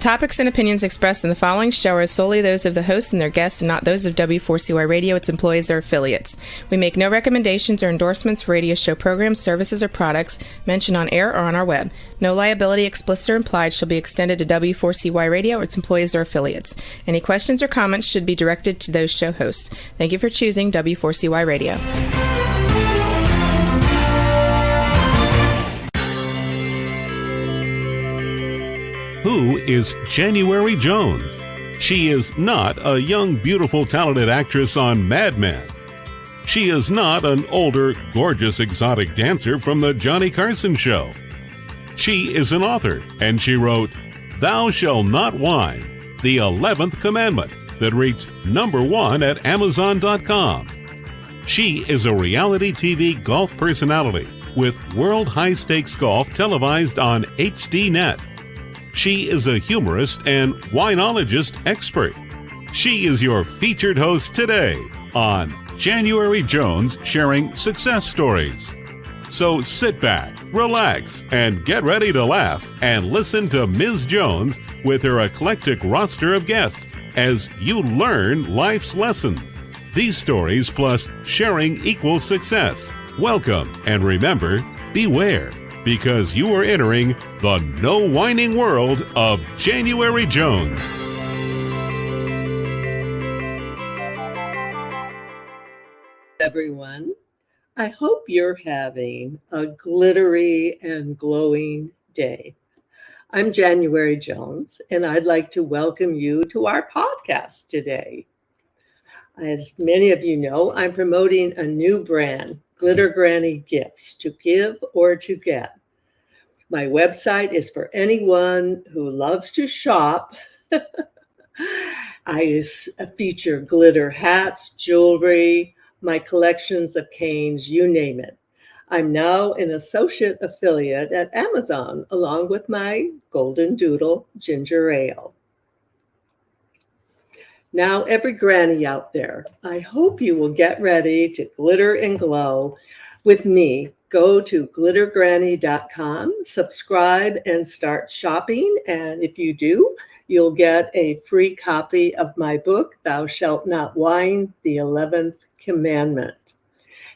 topics and opinions expressed in the following show are solely those of the host and their guests and not those of W4CY Radio, its employees, or affiliates. We make no recommendations or endorsements for radio show programs, services, or products mentioned on air or on our web. No liability, explicit or implied, shall be extended to W4CY Radio or its employees or affiliates. Any questions or comments should be directed to those show hosts. Thank you for choosing W4CY Radio. Who is January Jones? She is not a young, beautiful, talented actress on Mad Men. She is not an older, gorgeous, exotic dancer from the Johnny Carson Show. She is an author, and she wrote, Thou Shalt Not Whine, the 11th Commandment, that reached #1 at Amazon.com. She is a reality TV golf personality with World High Stakes Golf televised on HDNet. She is a humorist and winologist expert. She is your featured host today on January Jones Sharing Success Stories. So sit back, relax, and get ready to laugh and listen to Ms. Jones with her eclectic roster of guests as you learn life's lessons. These stories plus sharing equals success. Welcome, and remember, beware, because you are entering the no whining world of January Jones. Everyone, I hope you're having a glittery and glowing day. I'm January Jones, and I'd like to welcome you to our podcast today. As many of you know, I'm promoting a new brand, Glitter Granny Gifts, to give or to get. My website is for anyone who loves to shop. I feature glitter hats, jewelry, my collections of canes, you name it. I'm now an associate affiliate at Amazon, along with my Golden Doodle ginger ale. Now, every granny out there, I hope you will get ready to glitter and glow with me. Go to glittergranny.com, subscribe, and start shopping. And if you do, you'll get a free copy of my book, Thou Shalt Not Whine, the 11th Commandment.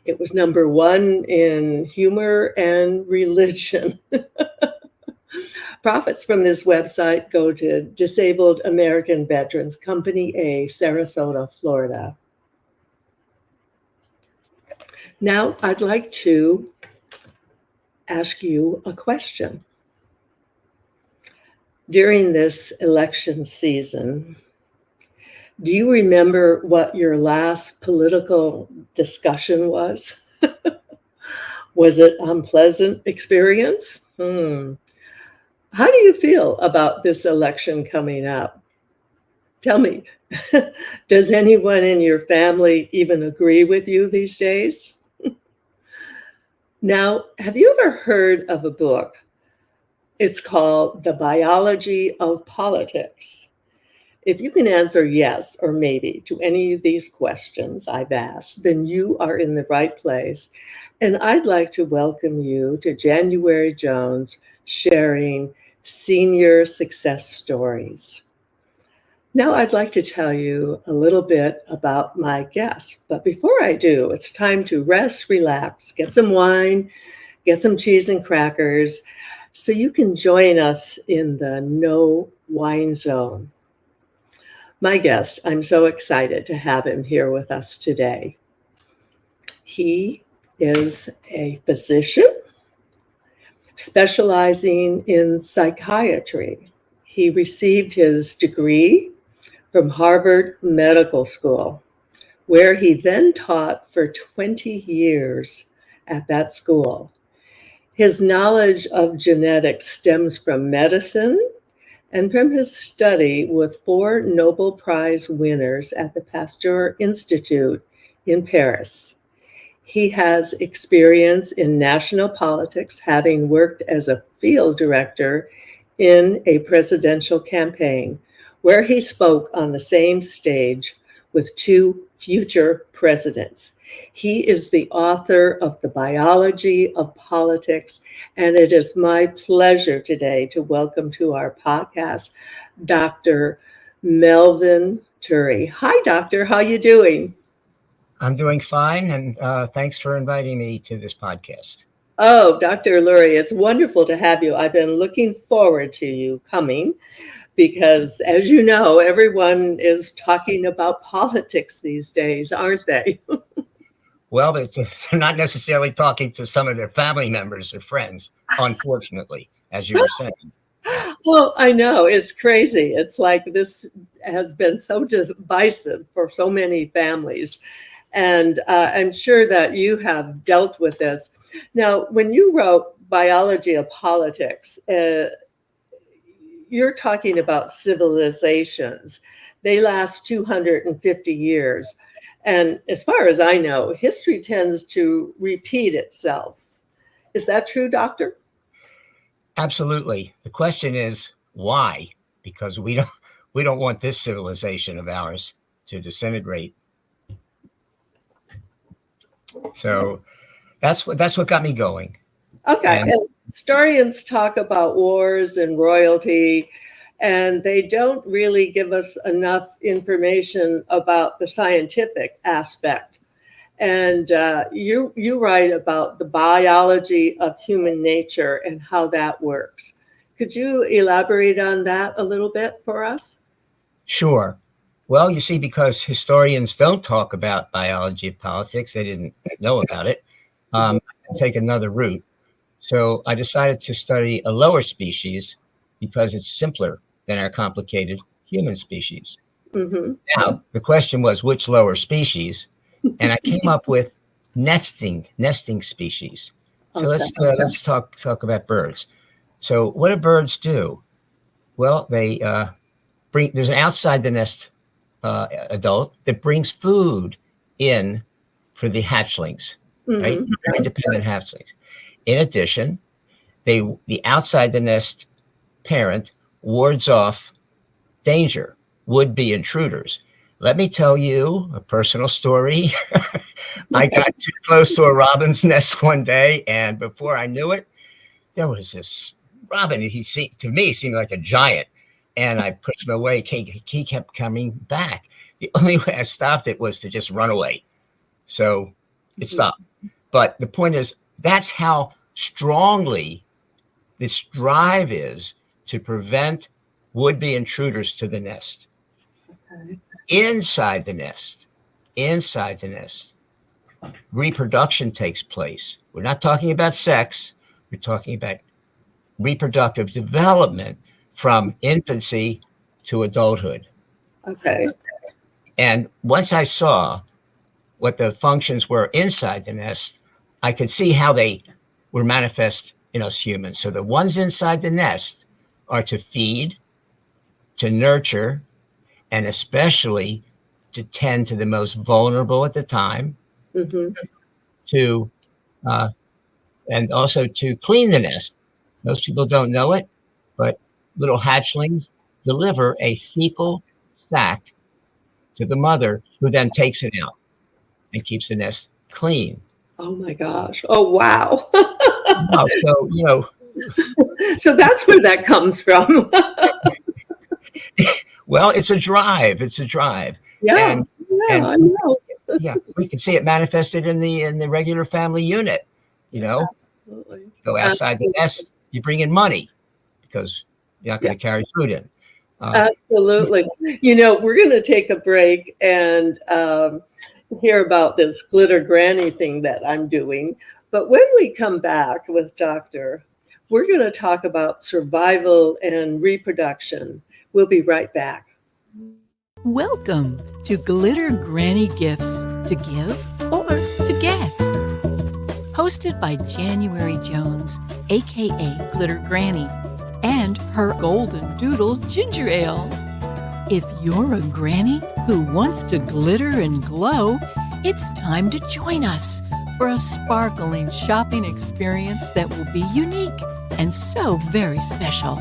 It was #1 in humor and religion. Profits from this website go to Disabled American Veterans, Company A, Sarasota, Florida. Now, I'd like to ask you a question. During this election season, do you remember what your last political discussion was? Was it an unpleasant experience? How do you feel about this election coming up? Tell me, does anyone in your family even agree with you these days? Now, have you ever heard of a book? It's called The Biology of Politics. If you can answer yes or maybe to any of these questions I've asked, then you are in the right place. And I'd like to welcome you to January Jones Sharing Senior Success Stories. Now I'd like to tell you a little bit about my guest. But before I do, it's time to rest, relax, get some wine, get some cheese and crackers, so you can join us in the no wine zone. My guest, I'm so excited to have him here with us today. He is a physician specializing in psychiatry. He received his degree from Harvard Medical School, where he then taught for 20 years at that school. His knowledge of genetics stems from medicine and from his study with 4 Nobel Prize winners at the Pasteur Institute in Paris. He has experience in national politics, having worked as a field director in a presidential campaign, where he spoke on the same stage with 2 future presidents. He is the author of The Biology of Politics, and it is my pleasure today to welcome to our podcast Dr. Melvyn Lurie. Hi, Doctor. How you doing? I'm doing fine, and thanks for inviting me to this podcast. Oh, Dr. Lurie, it's wonderful to have you. I've been looking forward to you coming because, as you know, everyone is talking about politics these days, aren't they? Well, they're not necessarily talking to some of their family members or friends, unfortunately, as you were saying. Well, I know. It's crazy. It's like this has been so divisive for so many families. And I'm sure that you have dealt with this. Now, when you wrote Biology of Politics, you're talking about civilizations. They last 250 years. And as far as I know, history tends to repeat itself. Is that true, Doctor? Absolutely. The question is why? Because we don't want this civilization of ours to disintegrate. So that's what got me going. Okay. And historians talk about wars and royalty, and they don't really give us enough information about the scientific aspect. And you write about the biology of human nature and how that works. Could you elaborate on that a little bit for us? Sure. Well, you see, because historians don't talk about biology of politics, they didn't know about it, I take another route. So I decided to study a lower species because it's simpler than our complicated human species. Mm-hmm. Now, the question was, which lower species? And I came up with nesting species. So let's talk about birds. So what do birds do? Well, they there's an outside the nest adult that brings food in for the hatchlings, right? Very independent hatchlings. In addition, the outside the nest parent wards off danger, would-be intruders. Let me tell you a personal story. I got too close to a robin's nest one day, and before I knew it, there was this robin. He seemed like a giant. And I pushed him away. He kept coming back. The only way I stopped it was to just run away. So it stopped. But the point is, that's how strongly this drive is to prevent would-be intruders to the nest. Okay. Inside the nest, reproduction takes place. We're not talking about sex. We're talking about reproductive development from infancy to adulthood. Okay. And once I saw what the functions were inside the nest, I could see how they were manifest in us humans. So the ones inside the nest are to feed, to nurture, and especially to tend to the most vulnerable at the time, to and also to clean the nest. Most people don't know it, but little hatchlings deliver a fecal sac to the mother, who then takes it out and keeps the nest clean. Oh my gosh. Oh, wow. So, so that's where that comes from. Well, it's a drive. Yeah. I know. Yeah, we can see it manifested in the regular family unit. Absolutely. Go outside the nest, you bring in money because you're not going to carry food in. Absolutely. We're going to take a break and hear about this glitter granny thing that I'm doing. But when we come back with Doctor, we're going to talk about survival and reproduction. We'll be right back. Welcome to Glitter Granny Gifts to Give or to Get. Hosted by January Jones, aka Glitter Granny, and her Golden Doodle Ginger Ale. If you're a granny who wants to glitter and glow, it's time to join us for a sparkling shopping experience that will be unique and so very special.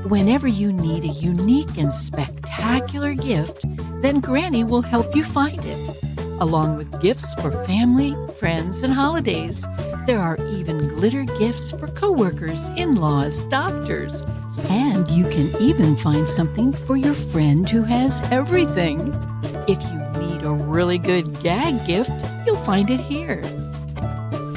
Whenever you need a unique and spectacular gift, then Granny will help you find it. Along with gifts for family, friends, and holidays, there are even glitter gifts for coworkers, in-laws, doctors, and you can even find something for your friend who has everything. If you need a really good gag gift, you'll find it here.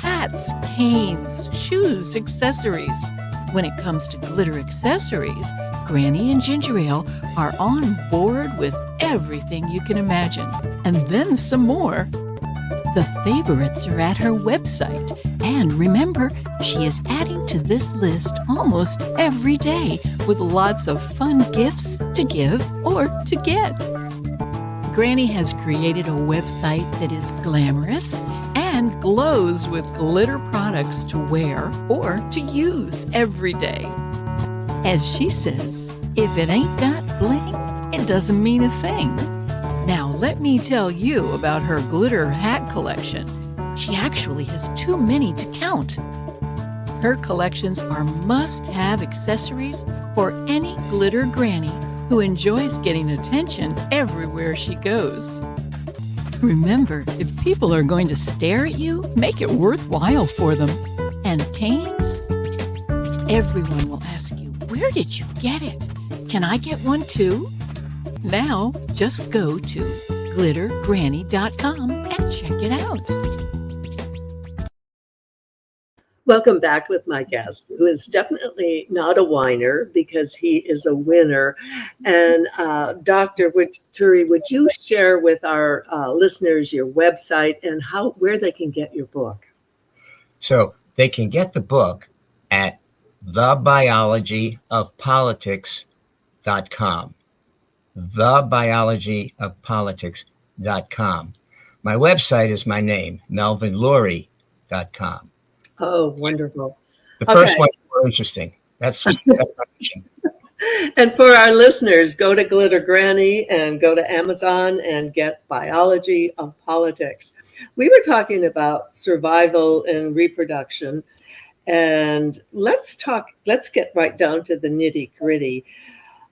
Hats, canes, shoes, accessories. When it comes to glitter accessories, Granny and Ginger Ale are on board with everything you can imagine, and then some more. The favorites are at her website, and remember, she is adding to this list almost every day with lots of fun gifts to give or to get. Granny has created a website that is glamorous and glows with glitter products to wear or to use every day. As she says, if it ain't got bling, it doesn't mean a thing. Now let me tell you about her glitter hat collection. She actually has too many to count. Her collections are must-have accessories for any glitter granny who enjoys getting attention everywhere she goes. Remember, if people are going to stare at you, make it worthwhile for them. And canes? Everyone will ask you, where did you get it? Can I get one too? Now, just go to glittergranny.com and check it out. Welcome back with my guest, who is definitely not a whiner because he is a winner. And Dr. Lurie, would you share with our listeners your website and where they can get your book? So they can get the book at thebiologyofpolitics.com. Thebiologyofpolitics.com. My website is my name, melvynlurie.com. Oh, wonderful. The first one is more interesting. That's And for our listeners, go to Glitter Granny and go to Amazon and get Biology of Politics. We were talking about survival and reproduction, and let's get right down to the nitty gritty.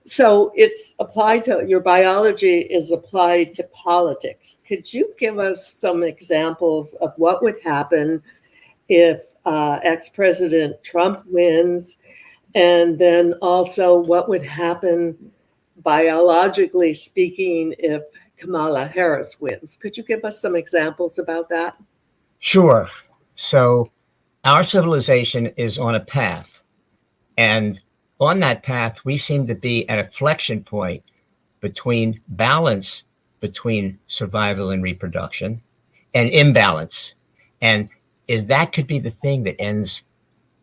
So it's applied to, your biology is applied to politics. Could you give us some examples of what would happen if ex-President Trump wins, and then also what would happen biologically speaking if Kamala Harris wins? Could you give us some examples about that? Sure. So our civilization is on a path, and on that path, we seem to be at a flexion point between balance between survival and reproduction and imbalance. And that could be the thing that ends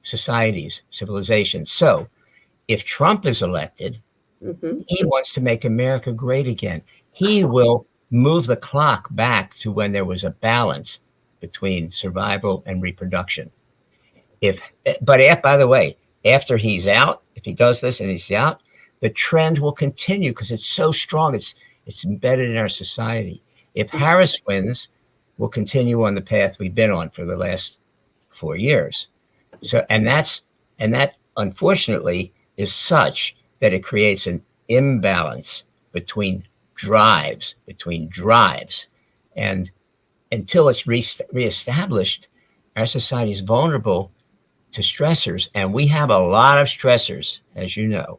societies, civilizations. So if Trump is elected, he wants to make America great again. He will move the clock back to when there was a balance between survival and reproduction. By the way, after he's out, if he does this and he's out, the trend will continue because it's so strong. It's embedded in our society. If Harris wins, we'll continue on the path we've been on for the last 4 years. So, and that unfortunately is such that it creates an imbalance between drives. And until it's reestablished, our society is vulnerable to stressors, and we have a lot of stressors, as you know.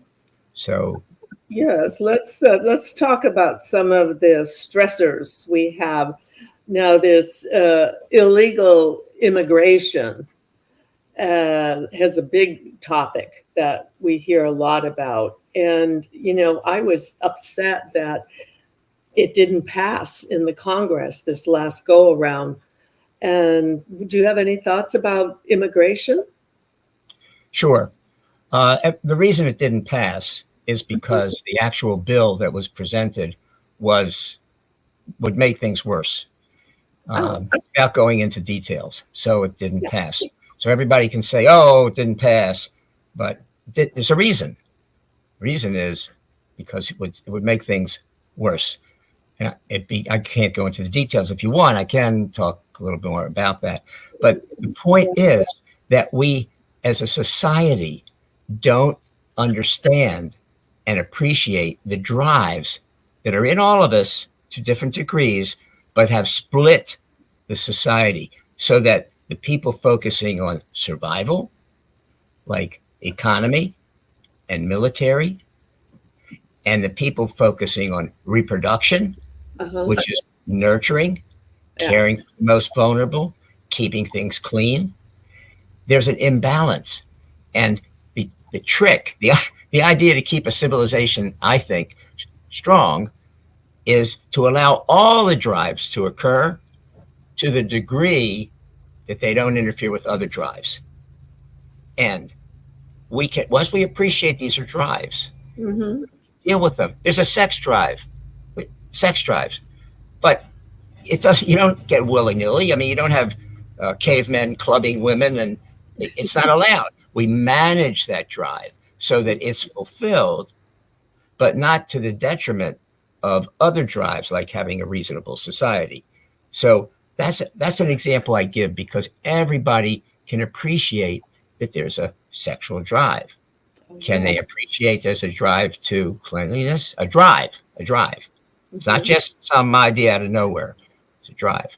So yes, let's talk about some of the stressors we have. Now, there's illegal immigration has a big topic that we hear a lot about. And, I was upset that it didn't pass in the Congress this last go around. And do you have any thoughts about immigration? Sure. The reason it didn't pass is because the actual bill that was presented would make things worse. Without going into details. So it didn't pass. So everybody can say, oh, it didn't pass, but there's a reason. The reason is because it would make things worse. And I can't go into the details. If you want, I can talk a little bit more about that. But the point is that we, as a society, don't understand and appreciate the drives that are in all of us to different degrees but have split the society so that the people focusing on survival, like economy and military, and the people focusing on reproduction, which is nurturing, caring for the most vulnerable, keeping things clean. There's an imbalance. And the trick, the idea to keep a civilization, I think, strong is to allow all the drives to occur to the degree that they don't interfere with other drives. And we can, once we appreciate these are drives, deal with them. There's a sex drives, but it doesn't. You don't get willy-nilly. I mean, you don't have cavemen clubbing women, and it's not allowed. We manage that drive so that it's fulfilled, but not to the detriment of other drives, like having a reasonable society. So that's an example I give because everybody can appreciate that there's a sexual drive. Can they appreciate there's a drive to cleanliness? A drive. It's not just some idea out of nowhere. It's a drive.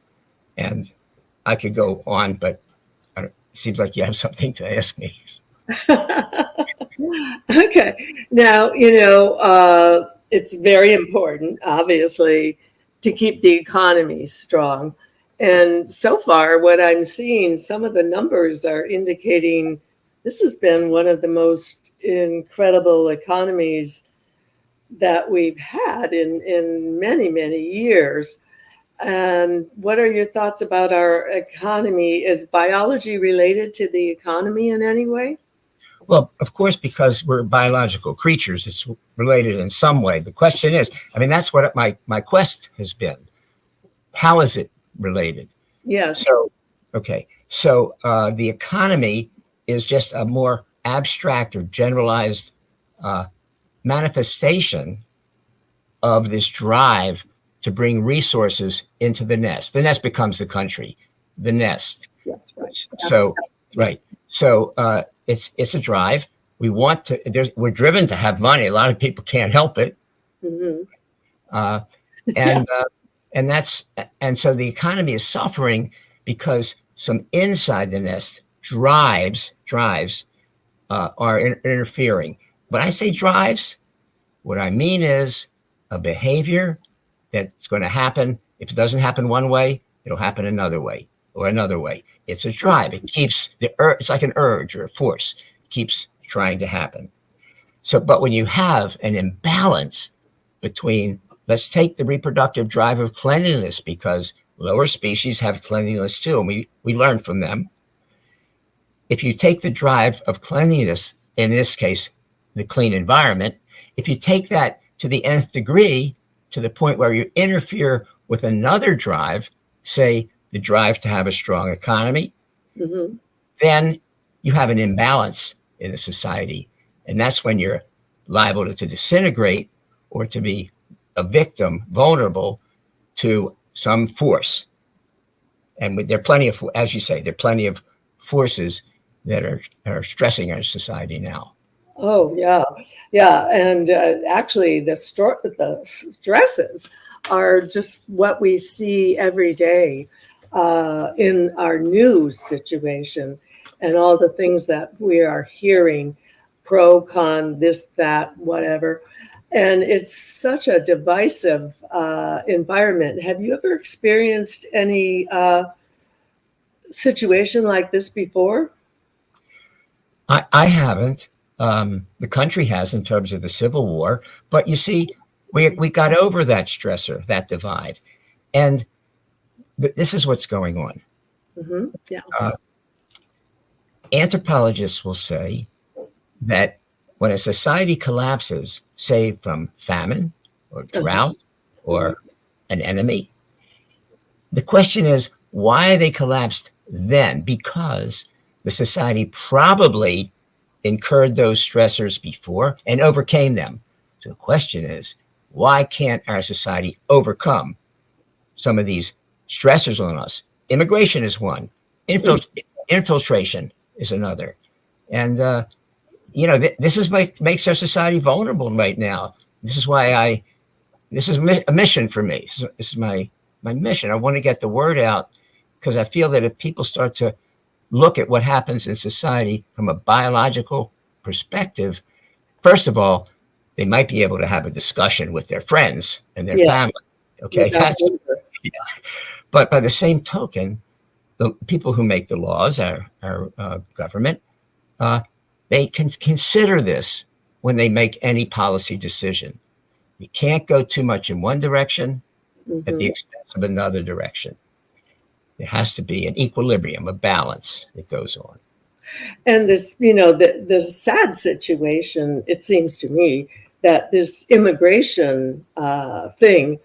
And I could go on, but it seems like you have something to ask me. Okay. Now, it's very important, obviously, to keep the economy strong. And so far, what I'm seeing, some of the numbers are indicating this has been one of the most incredible economies that we've had in many, many years. And what are your thoughts about our economy? Is biology related to the economy in any way? Well, of course, because we're biological creatures, it's related in some way. The question is, I mean, that's what my quest has been. How is it related? Yes. So the economy is just a more abstract or generalized manifestation of this drive to bring resources into the nest. The nest becomes the country, the nest. That's right. So, right. So it's a drive. We want to, we're driven to have money. A lot of people can't help it. And so the economy is suffering because some inside the nest drives are interfering. When I say drives, what I mean is a behavior that's going to happen. If it doesn't happen one way, it'll happen another way or another way. It's a drive. It keeps it's like an urge or a force. It keeps trying to happen. So, but when you have an imbalance between, let's take the reproductive drive of cleanliness, because lower species have cleanliness too, and we learn from them. If you take the drive of cleanliness, in this case, the clean environment, if you take that to the nth degree, to the point where you interfere with another drive, say the drive to have a strong economy, then you have an imbalance in the society. And that's when you're liable to disintegrate or to be a victim, vulnerable to some force. And there are plenty of, as you say, there are plenty of forces that are stressing our society now. Oh, yeah. And actually, the stresses are just what we see every day in our news situation and all the things that we are hearing, pro, con, this, that, whatever. And it's such a divisive environment. Have you ever experienced any situation like this before? I haven't. The country has, in terms of the Civil War. But you see, we got over that stressor, that divide. And this is what's going on. Anthropologists will say that when a society collapses, say from famine or drought or an enemy, the question is, why they collapsed then? Because the society probably incurred those stressors before and overcame them. So the question is, why can't our society overcome some of these stressors on us? Immigration is one. Infiltration is another. And, this is what makes our society vulnerable right now. This is why this is a mission for me. This is my mission. I want to get the word out because I feel that if people start to look at what happens in society from a biological perspective, first of all, they might be able to have a discussion with their friends and their family. Okay, yeah. But by the same token, the people who make the laws, our government, they can consider this when they make any policy decision. You can't go too much in one direction at the expense of another direction. There has to be an equilibrium, a balance that goes on. And there's, the sad situation, it seems to me, that this immigration thing,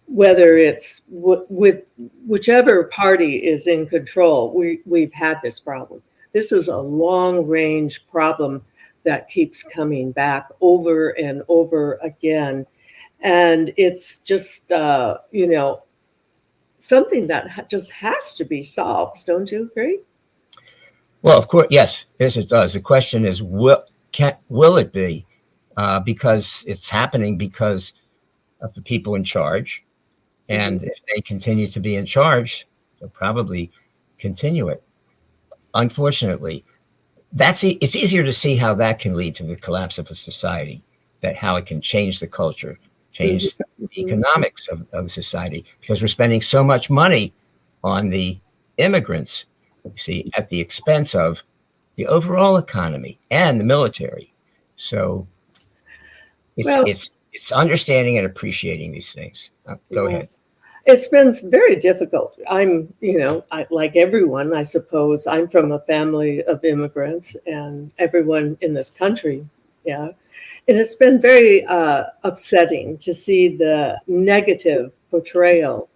whether it's with whichever party is in control, we've had this problem. This is a long-range problem that keeps coming back over and over again. And it's just, something that just has to be solved. Don't you agree? Well, of course, yes, it does. The question is, will it be? Because it's happening because of the people in charge. And if they continue to be in charge, they'll probably continue it. Unfortunately, it's easier to see how that can lead to the collapse of a society, that how it can change the culture, change the economics of society, because we're spending so much money on the immigrants, you see, at the expense of the overall economy and the military. So it's understanding and appreciating these things. Go ahead. It's been very difficult. I'm, like everyone, I suppose, I'm from a family of immigrants and everyone in this country. Yeah. And it's been very upsetting to see the negative portrayal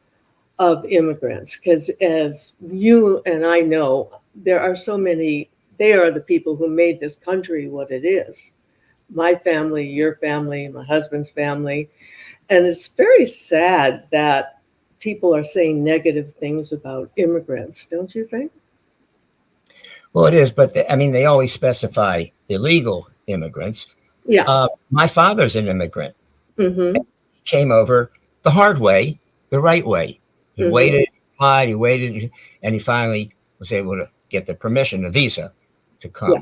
of immigrants, because as you and I know, there are so many, they are the people who made this country what it is. My family, your family, my husband's family. And it's very sad that people are saying negative things about immigrants, don't you think? Well, it is, but they always specify illegal immigrants. Yeah. My father's an immigrant. Mm-hmm. He came over the hard way, the right way. He waited, he waited, and he finally was able to get the permission, the visa, to come.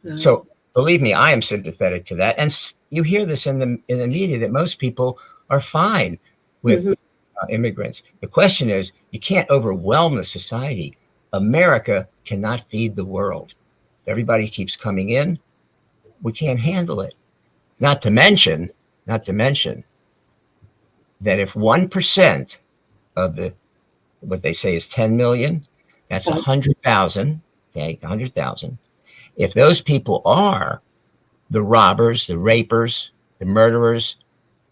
Yes. So believe me, I am sympathetic to that. And you hear this in the media that most people are fine with immigrants. The question is, you can't overwhelm the society. America cannot feed the world. Everybody keeps coming in. We can't handle it. Not to mention that if 1% of what they say is 10 million, that's 100,000. Okay, 100,000. If those people are the robbers, the rapers, the murderers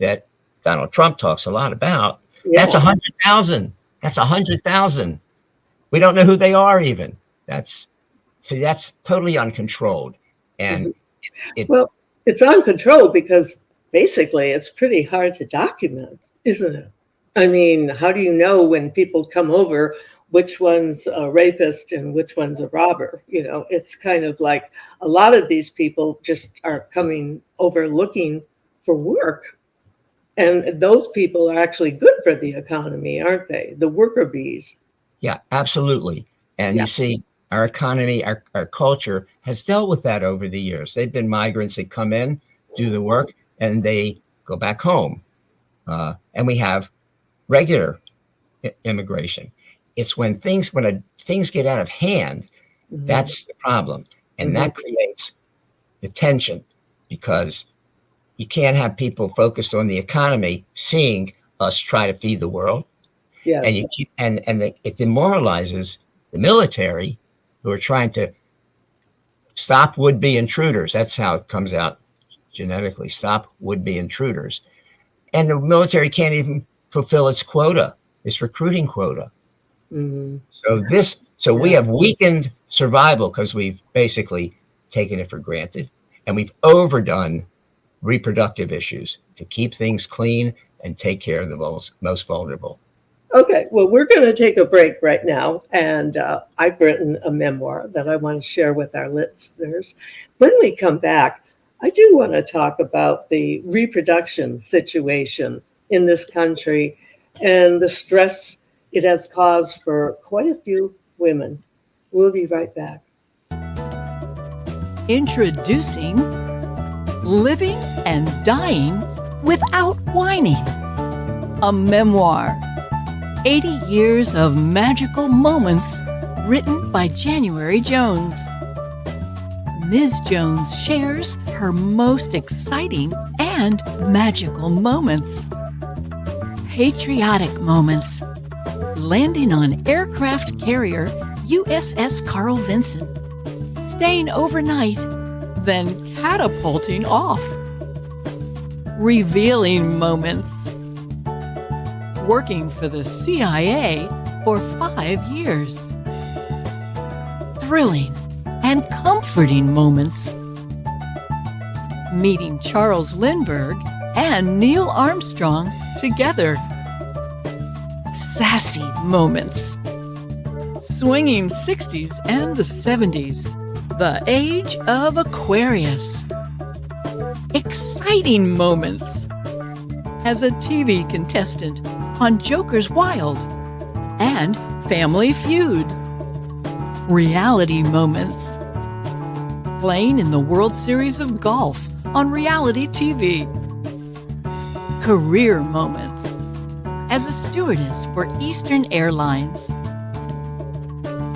that Donald Trump talks a lot about, that's 100,000. That's 100,000. We don't know who they are even. That's totally uncontrolled. And it's uncontrolled because basically it's pretty hard to document, isn't it? I mean, how do you know when people come over which one's a rapist and which one's a robber? It's kind of like a lot of these people just are coming over looking for work. And those people are actually good for the economy, aren't they? The worker bees. Yeah, absolutely. And you see, our economy, our culture has dealt with that over the years. They've been migrants that come in, do the work, and they go back home. And we have regular immigration. It's when things get out of hand, that's the problem. And that creates the tension, because you can't have people focused on the economy seeing us try to feed the world. Yes. And it demoralizes the military, who are trying to stop would-be intruders. That's how it comes out genetically. Stop would-be intruders. And the military can't even fulfill its quota, its recruiting quota. So we have weakened survival because we've basically taken it for granted, and we've overdone reproductive issues to keep things clean and take care of the most vulnerable. Okay, well, we're going to take a break right now, and I've written a memoir that I want to share with our listeners. When we come back, I do want to talk about the reproduction situation in this country and the stress it has caused for quite a few women. We'll be right back. Introducing Living and Dying Without Whining, a memoir. 80 years of magical moments, written by January Jones. Ms. Jones shares her most exciting and magical moments. Patriotic moments. Landing on aircraft carrier USS Carl Vinson. Staying overnight, then catapulting off. Revealing moments. Working for the CIA for 5 years. Thrilling and comforting moments. Meeting Charles Lindbergh and Neil Armstrong together. Sassy moments. Swinging 60s and the 70s. The age of Aquarius. Exciting moments. As a TV contestant on Joker's Wild and Family Feud. Reality moments. Playing in the World Series of Golf on reality TV. Career moments. As a stewardess for Eastern Airlines.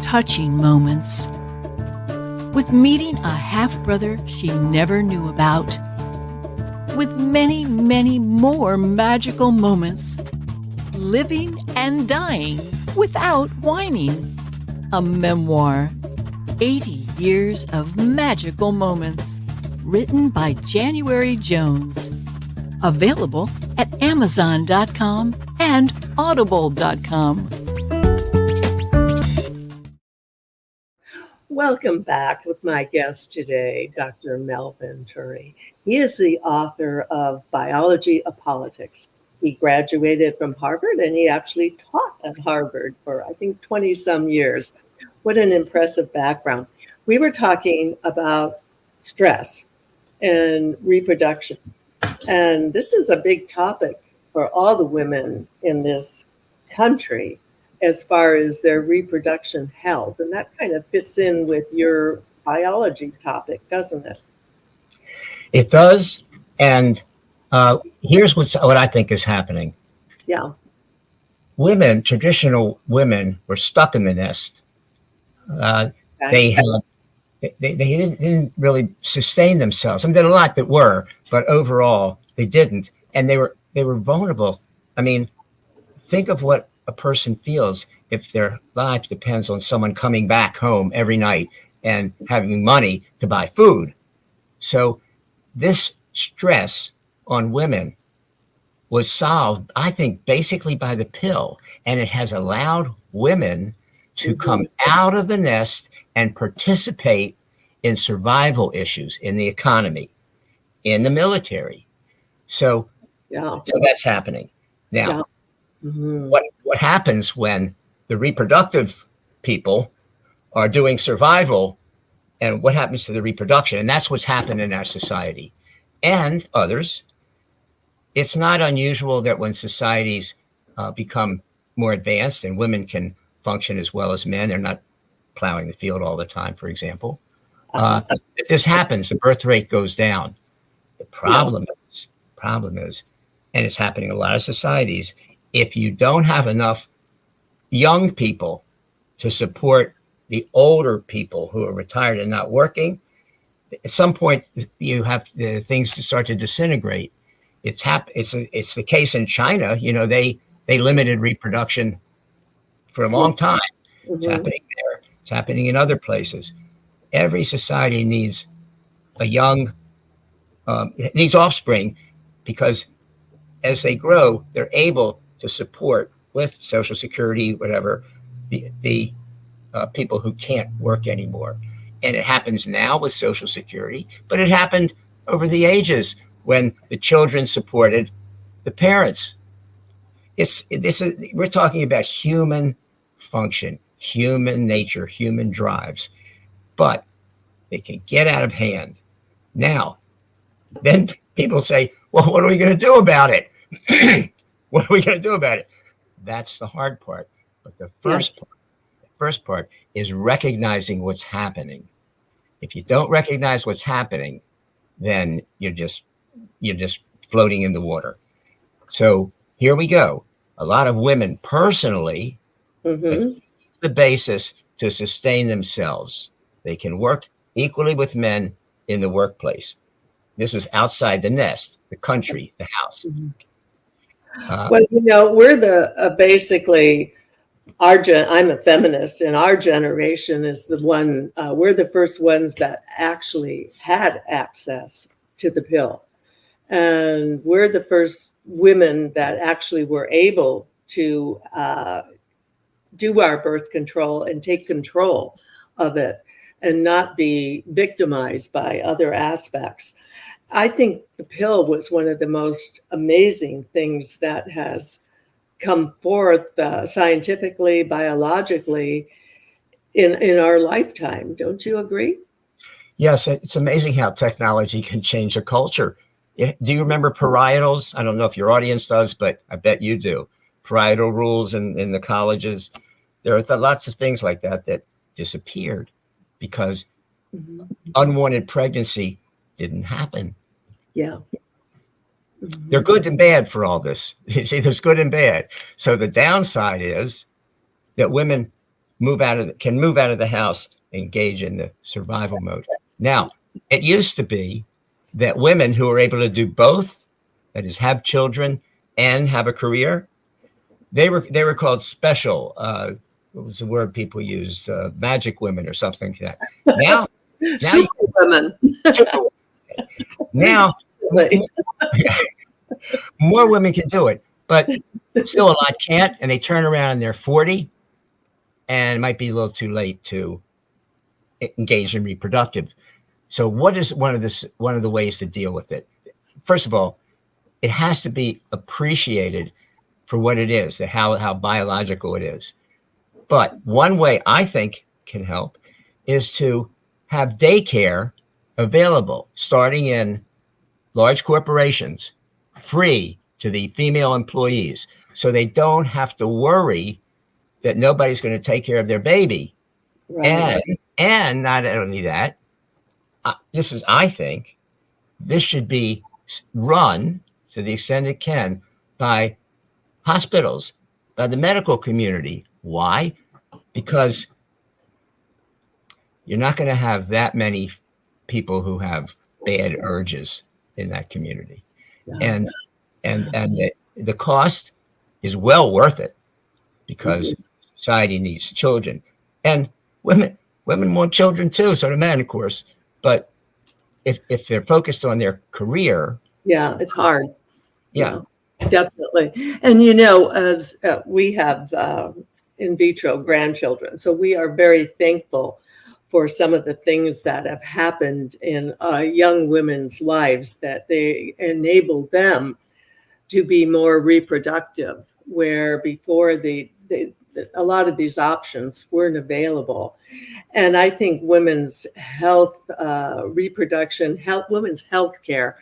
Touching moments. With meeting a half-brother she never knew about. With many, many more magical moments. Living and Dying Without Whining, a memoir. 80 years of magical moments, written by January Jones. Available at Amazon.com and Audible.com. Welcome back with my guest today, Dr. Melvyn Lurie. He is the author of Biology of Politics. He graduated from Harvard, and he actually taught at Harvard for, I think, 20-some years. What an impressive background. We were talking about stress and reproduction. And this is a big topic for all the women in this country as far as their reproduction health. And that kind of fits in with your biology topic, doesn't it? It does. And here's what I think is happening. Yeah. Women, traditional women, were stuck in the nest. They didn't really sustain themselves. I mean, there are a lot that were, but overall they didn't, and they were vulnerable. I mean, think of what a person feels if their life depends on someone coming back home every night and having money to buy food. So this stress on women was solved, I think, basically by the pill, and it has allowed women to come out of the nest and participate in survival issues, in the economy, in the military. So that's happening now. Yeah. Mm-hmm. What happens when the reproductive people are doing survival, and what happens to the reproduction? And that's what's happened in our society and others. It's not unusual that when societies become more advanced and women can function as well as men, they're not plowing the field all the time, for example. If this happens, the birth rate goes down. The problem is, and it's happening in a lot of societies, if you don't have enough young people to support the older people who are retired and not working, at some point you have the things to start to disintegrate. It's the case in China. You know, they limited reproduction for a long time. Mm-hmm. It's happening there. It's happening in other places. Every society needs needs offspring, because as they grow, they're able to support with Social Security, whatever, the people who can't work anymore. And it happens now with Social Security, but it happened over the ages when the children supported the parents. We're talking about human function, human nature, human drives, but they can get out of hand. Now, then people say, well, what are we going to do about it? What are we going to do about it? That's the hard part. But the first part is recognizing what's happening. If you don't recognize what's happening, then you're just floating in the water. So here we go. A lot of women personally, the basis to sustain themselves. They can work equally with men in the workplace. This is outside the nest, the country, the house. Well, we're the basically I'm a feminist, and our generation is the one. We're the first ones that actually had access to the pill, and we're the first women that actually were able to do our birth control and take control of it, and not be victimized by other aspects. I think the pill was one of the most amazing things that has come forth scientifically, biologically in our lifetime. Don't you agree? Yes, it's amazing how technology can change a culture. Do you remember parietals? I don't know if your audience does, but I bet you do. Parietal rules in the colleges. There are lots of things like that disappeared because unwanted pregnancy didn't happen. Yeah. They're good and bad for all this. You see, there's good and bad. So the downside is that women can move out of the house, engage in the survival mode. Now, it used to be that women who were able to do both, that is, have children and have a career, they were called special. What was the word people used? Magic women or something like that. Now Superwomen. Now, more women can do it, but still a lot can't, and they turn around and they're 40, and it might be a little too late to engage in reproductive. So, what is one of the ways to deal with it? First of all, it has to be appreciated for what it is, how biological it is. But one way I think can help is to have daycare available, starting in large corporations, free to the female employees, so they don't have to worry that nobody's going to take care of their baby. Right. And not only that, I think this should be run to the extent it can by hospitals, by the medical community. Why? Because you're not going to have that many people who have bad urges in that community. And the cost is well worth it because society needs children, and women want children too. So do men, of course. But if they're focused on their career, it's hard. Yeah, definitely. And as we have in vitro grandchildren, so we are very thankful for some of the things that have happened in young women's lives, that they enable them to be more reproductive, where before a lot of these options weren't available. And I think women's health, reproduction, women's health care,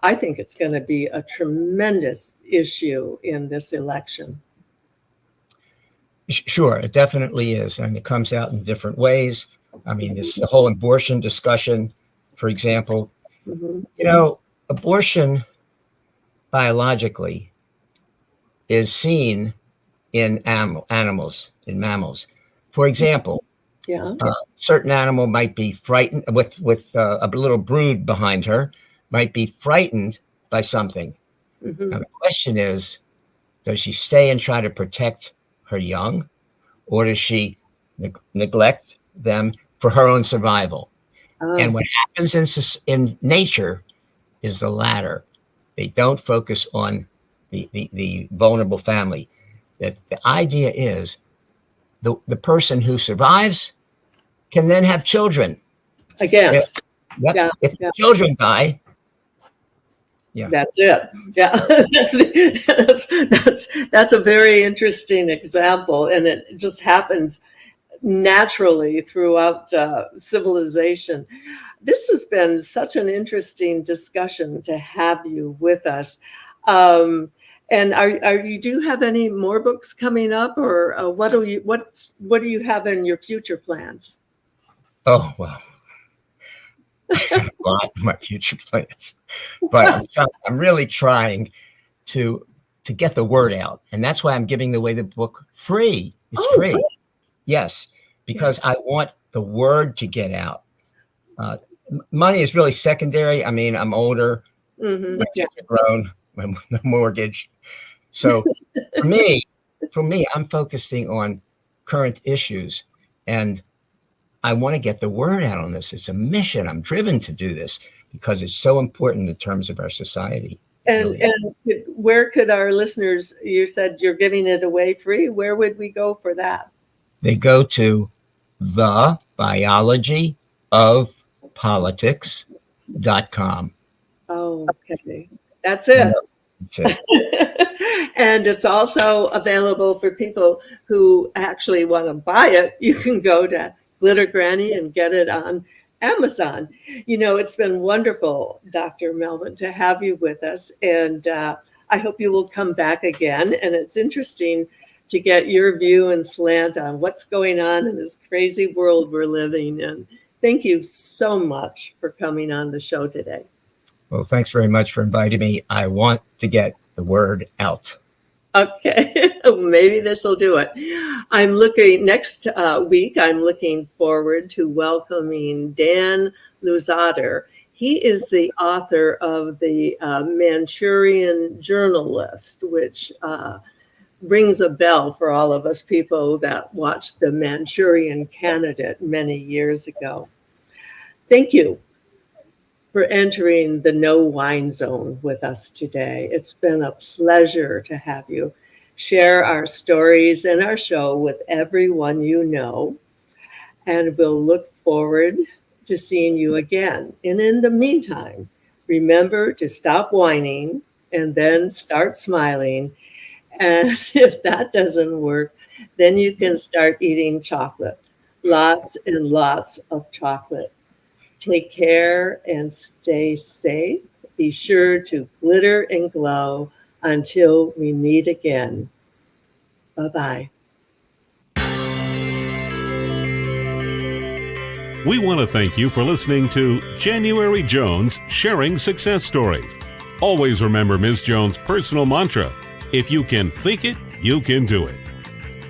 I think it's going to be a tremendous issue in this election. Sure, it definitely is. And it comes out in different ways. I mean, the whole abortion discussion, for example, abortion biologically is seen in animals, in mammals. For example, certain animal might be frightened with a little brood behind her, might be frightened by something. Now, the question is, does she stay and try to protect her young, or does she neglect them for her own survival? And what happens in nature is the latter. They don't focus on the vulnerable family. That the idea is the person who survives can then have children. Again. If the children die, that's it. That's a very interesting example, and it just happens naturally throughout civilization. This has been such an interesting discussion to have you with us. And are you do you have any more books coming up, or what do you have in your future plans? Oh, well, a lot of my future plans, but I'm really trying to get the word out, and that's why I'm giving away the book free. It's free. Great. Yes, because I want the word to get out. Money is really secondary. I mean, I'm older, my kids are grown, the mortgage. So for me, I'm focusing on current issues, and I want to get the word out on this. It's a mission. I'm driven to do this because it's so important in terms of our society. And where could our listeners, you said you're giving it away free, where would we go for that? They go to thebiologyofpolitics.com. Oh, okay. That's it. That's it. And it's also available for people who actually want to buy it. You can go to Glitter Granny and get it on Amazon. You know, it's been wonderful, Dr. Melvyn, to have you with us. And I hope you will come back again. And it's interesting to get your view and slant on what's going on in this crazy world we're living in. Thank you so much for coming on the show today. Well, thanks very much for inviting me. I want to get the word out. Okay, maybe this will do it. Next week, I'm looking forward to welcoming Dan Luzader. He is the author of the Manchurian Journalist, which rings a bell for all of us people that watched The Manchurian Candidate many years ago. Thank you for entering the No Wine Zone with us today. It's been a pleasure to have you share our stories and our show with everyone you know. And we'll look forward to seeing you again. And in the meantime, remember to stop whining and then start smiling. And if that doesn't work, then you can start eating chocolate. Lots and lots of chocolate. Take care and stay safe. Be sure to glitter and glow until we meet again. Bye-bye. We want to thank you for listening to January Jones Sharing Success Stories. Always remember Ms. Jones' personal mantra, if you can think it, you can do it.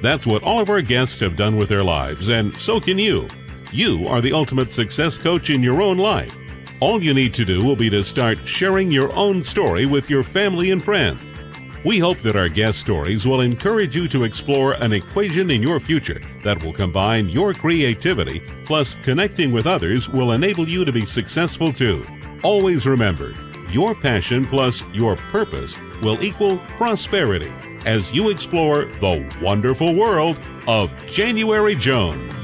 That's what all of our guests have done with their lives, and so can you. You are the ultimate success coach in your own life. All you need to do will be to start sharing your own story with your family and friends. We hope that our guest stories will encourage you to explore an equation in your future that will combine your creativity plus connecting with others will enable you to be successful too. Always remember, your passion plus your purpose will equal prosperity as you explore the wonderful world of January Jones.